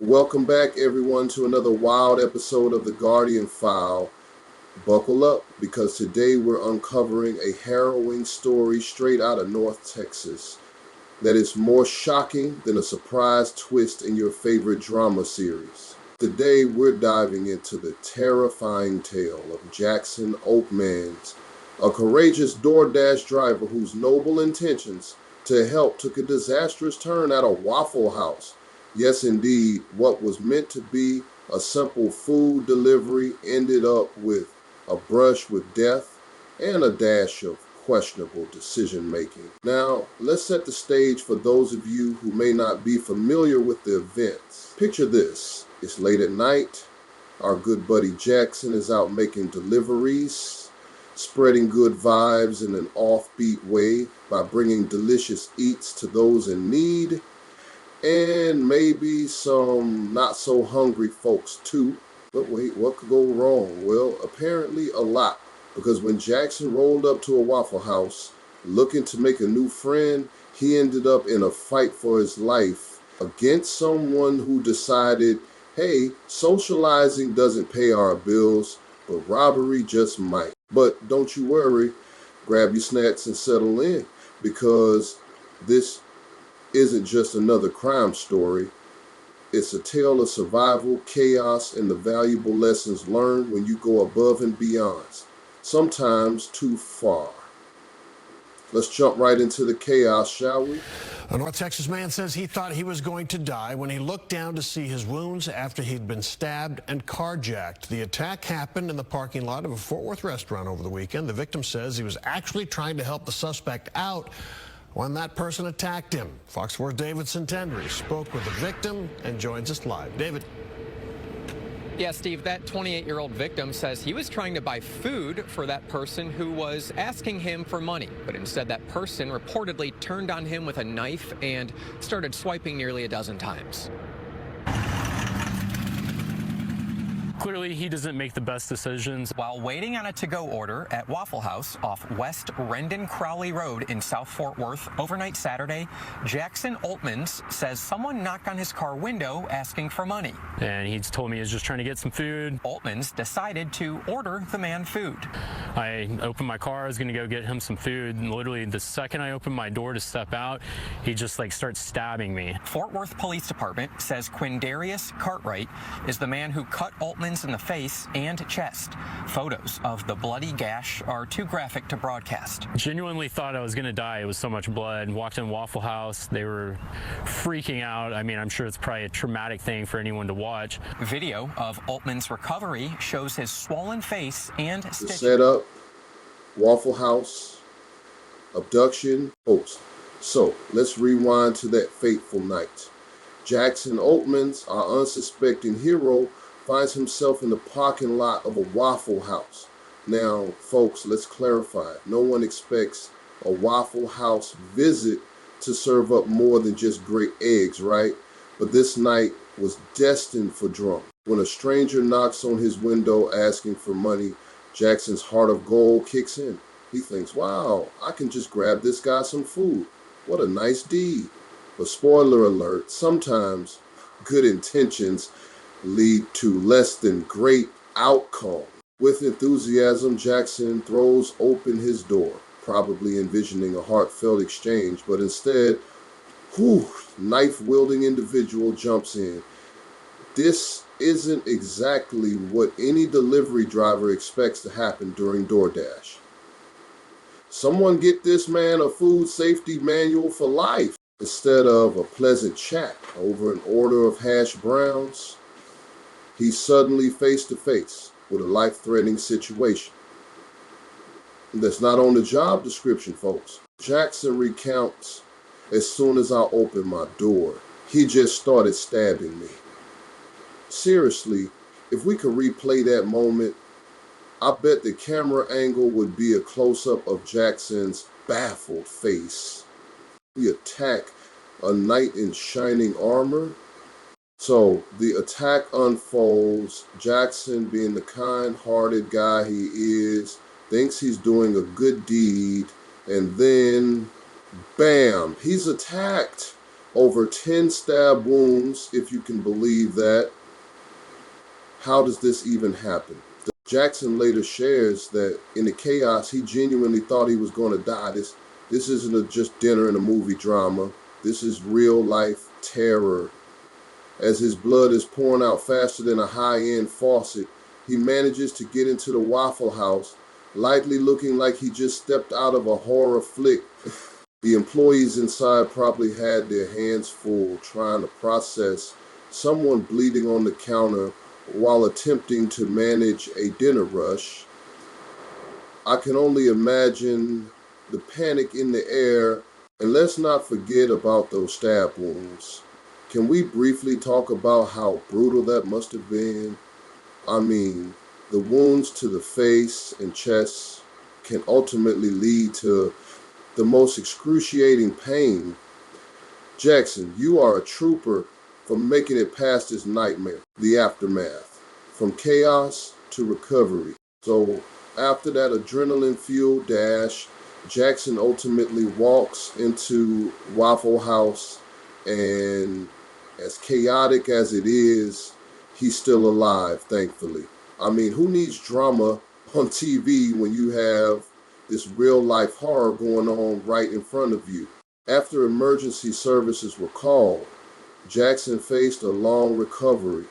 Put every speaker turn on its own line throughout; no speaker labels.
Welcome back, everyone, to another wild episode of The Guardian File. Buckle up, because today we're uncovering a harrowing story straight out of North Texas that is more shocking than a surprise twist in your favorite drama series. Today we're diving into the terrifying tale of Jackson Oltmans, a courageous DoorDash driver whose noble intentions to help took a disastrous turn at a Waffle House. Yes, indeed, what was meant to be a simple food delivery ended up with a brush with death and a dash of questionable decision making. Now, let's set the stage for those of you who may not be familiar with the events. Picture this. It's late at night. Our good buddy Jackson is out making deliveries, spreading good vibes in an offbeat way by bringing delicious eats to those in need, and maybe some not so hungry folks too. But wait, what could go wrong? Well, apparently a lot, because when Jackson rolled up to a Waffle House looking to make a new friend, he ended up in a fight for his life against someone who decided, hey, socializing doesn't pay our bills, but robbery just might. But don't you worry, grab your snacks and settle in, because this isn't just another crime story. It's a tale of survival, chaos, and the valuable lessons learned when you go above and beyond, sometimes too far. Let's jump right into the chaos, shall we?
A North Texas man says he thought he was going to die when he looked down to see his wounds after he'd been stabbed and carjacked. The attack happened in the parking lot of a Fort Worth restaurant over the weekend. The victim says he was actually trying to help the suspect out when that person attacked him. Fox 4's David Centendry spoke with the victim and joins us live. David.
Yeah, Steve, that 28-year-old victim says he was trying to buy food for that person who was asking him for money. But instead, that person reportedly turned on him with a knife and started swiping nearly a dozen times.
Clearly, he doesn't make the best decisions.
While waiting on a to-go order at Waffle House off West Rendon Crowley Road in South Fort Worth overnight Saturday, Jackson Oltmans says someone knocked on his car window asking for money.
And he's told me he was just trying to get some food.
Oltmans decided to order the man food.
I opened my car, I was gonna go get him some food, and literally the second I opened my door to step out, he just starts stabbing me.
Fort Worth Police Department says Quindarius Cartwright is the man who cut Oltmans in the face and chest. Photos of the bloody gash are too graphic to broadcast.
Genuinely thought I was gonna die. It was so much blood. Walked in Waffle House, they were freaking out. I mean, I'm sure it's probably a traumatic thing for anyone to watch.
Video of Oltmans' recovery shows his swollen face and
The setup, Waffle House, abduction, folks. So let's rewind to that fateful night. Jackson Oltmans, our unsuspecting hero, finds himself in the parking lot of a Waffle House. Now, folks, let's clarify. No one expects a Waffle House visit to serve up more than just great eggs, right? But this night was destined for drama. When a stranger knocks on his window asking for money, Jackson's heart of gold kicks in. He thinks, wow, I can just grab this guy some food. What a nice deed. But spoiler alert, sometimes good intentions lead to less than great outcome. With enthusiasm, Jackson throws open his door, probably envisioning a heartfelt exchange, but instead, knife-wielding individual jumps in. This isn't exactly what any delivery driver expects to happen during DoorDash. Someone get this man a food safety manual for life. Instead of a pleasant chat over an order of hash browns, he's suddenly face to face with a life-threatening situation. That's not on the job description, folks. Jackson recounts, as soon as I opened my door, he just started stabbing me. Seriously, if we could replay that moment, I bet the camera angle would be a close-up of Jackson's baffled face. The attack, a knight in shining armor. So the attack unfolds. Jackson, being the kind-hearted guy he is, thinks he's doing a good deed, and then, bam, he's attacked. Over 10 stab wounds, if you can believe that. How does this even happen? Jackson later shares that in the chaos, he genuinely thought he was going to die. This isn't just dinner and a movie drama. This is real life terror. As his blood is pouring out faster than a high-end faucet, he manages to get into the Waffle House, likely looking like he just stepped out of a horror flick. The employees inside probably had their hands full trying to process someone bleeding on the counter while attempting to manage a dinner rush. I can only imagine the panic in the air, and let's not forget about those stab wounds. Can we briefly talk about how brutal that must have been? I mean, the wounds to the face and chest can ultimately lead to the most excruciating pain. Jackson, you are a trooper for making it past this nightmare, the aftermath, from chaos to recovery. So after that adrenaline-fueled dash, Jackson ultimately walks into Waffle House, and as chaotic as it is, he's still alive, thankfully. I mean, who needs drama on TV when you have this real-life horror going on right in front of you? After emergency services were called, Jackson faced a long recovery.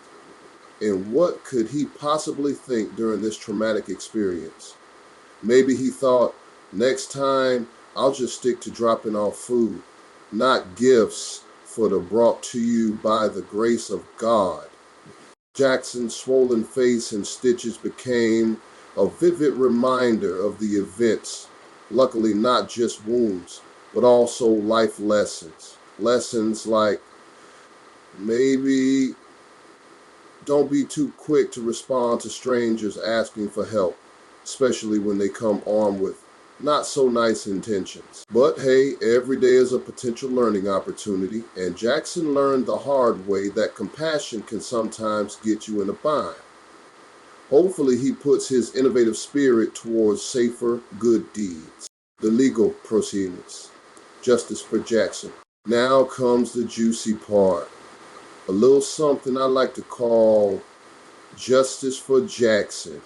And what could he possibly think during this traumatic experience? Maybe he thought, next time I'll just stick to dropping off food, not gifts for the brought to you by the grace of God. Jackson's swollen face and stitches became a vivid reminder of the events. Luckily, not just wounds, but also life lessons. Lessons like maybe don't be too quick to respond to strangers asking for help, especially when they come armed with not so nice intentions. But hey, every day is a potential learning opportunity, and Jackson learned the hard way that compassion can sometimes get you in a bind. Hopefully he puts his innovative spirit towards safer good deeds. The legal proceedings. Justice for Jackson. Now comes the juicy part. A little something I like to call justice for Jackson.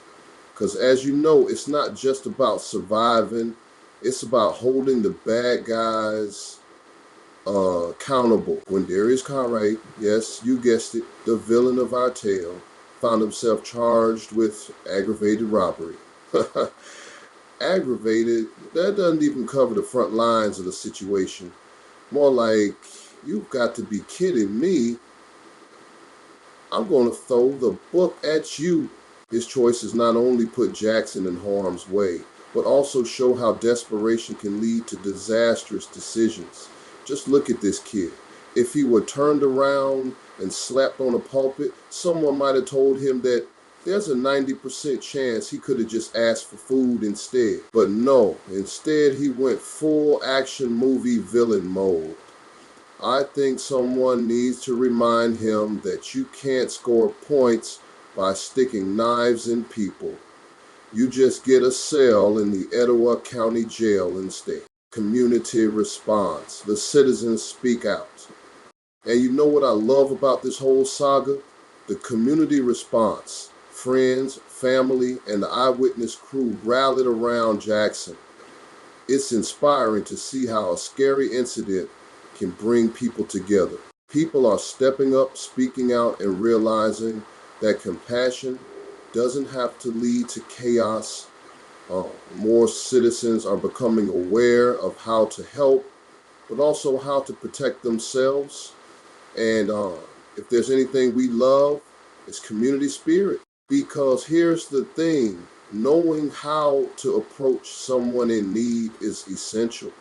Because as you know, it's not just about surviving. It's about holding the bad guys accountable. When Darius Cartwright, yes, you guessed it, the villain of our tale, found himself charged with aggravated robbery. Aggravated, that doesn't even cover the front lines of the situation. More like, you've got to be kidding me. I'm going to throw the book at you. His choices not only put Jackson in harm's way, but also show how desperation can lead to disastrous decisions. Just look at this kid. If he were turned around and slapped on a pulpit, someone might have told him that there's a 90% chance he could have just asked for food instead. But no, instead he went full action movie villain mode. I think someone needs to remind him that you can't score points by sticking knives in people. You just get a cell in the Etowah County Jail instead. Community response. The citizens speak out. And you know what I love about this whole saga? The community response. Friends, family, and the eyewitness crew rallied around Jackson. It's inspiring to see how a scary incident can bring people together. People are stepping up, speaking out, and realizing that compassion doesn't have to lead to chaos. More citizens are becoming aware of how to help, but also how to protect themselves. And if there's anything we love, it's community spirit. Because here's the thing, knowing how to approach someone in need is essential,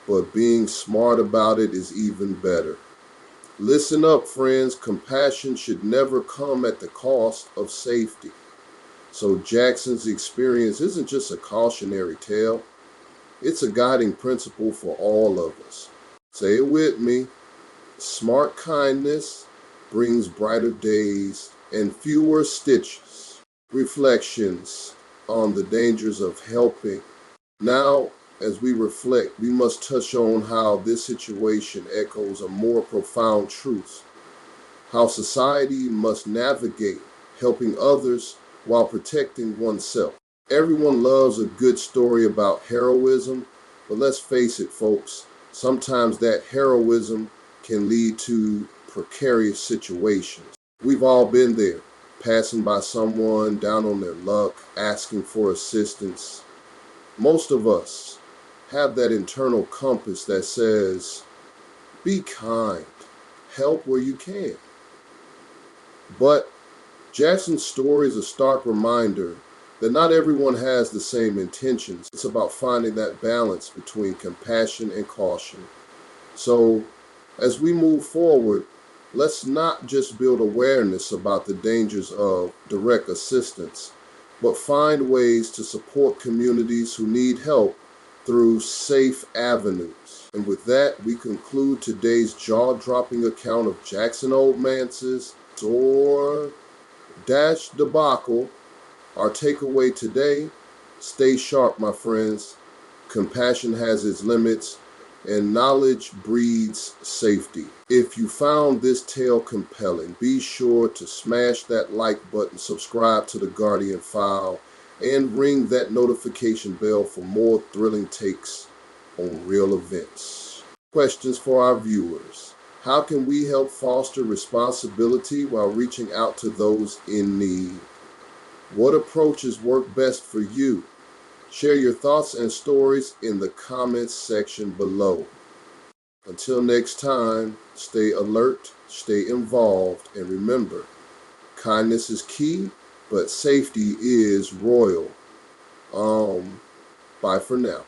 but being smart about it is even better. Listen up, friends. Compassion should never come at the cost of safety. So Jackson's experience isn't just a cautionary tale. It's a guiding principle for all of us. Say it with me. Smart kindness brings brighter days and fewer stitches. Reflections on the dangers of helping. Now, As we reflect, we must touch on how this situation echoes a more profound truth, how society must navigate helping others while protecting oneself. Everyone loves a good story about heroism, but let's face it, folks, sometimes that heroism can lead to precarious situations. We've all been there, passing by someone down on their luck, asking for assistance. Most of us have that internal compass that says, be kind, help where you can. But Jackson's story is a stark reminder that not everyone has the same intentions. It's about finding that balance between compassion and caution. So, as we move forward, let's not just build awareness about the dangers of direct assistance, but find ways to support communities who need help through safe avenues. And with that, we conclude today's jaw-dropping account of Jackson Oltmans' DoorDash debacle. Our takeaway today, stay sharp, my friends. Compassion has its limits, and knowledge breeds safety. If you found this tale compelling, be sure to smash that like button, subscribe to the Guardian File, and ring that notification bell for more thrilling takes on real events. Questions for our viewers. How can we help foster responsibility while reaching out to those in need? What approaches work best for you? Share your thoughts and stories in the comments section below. Until next time, stay alert, stay involved, and remember, kindness is key, but safety is royal. Bye for now.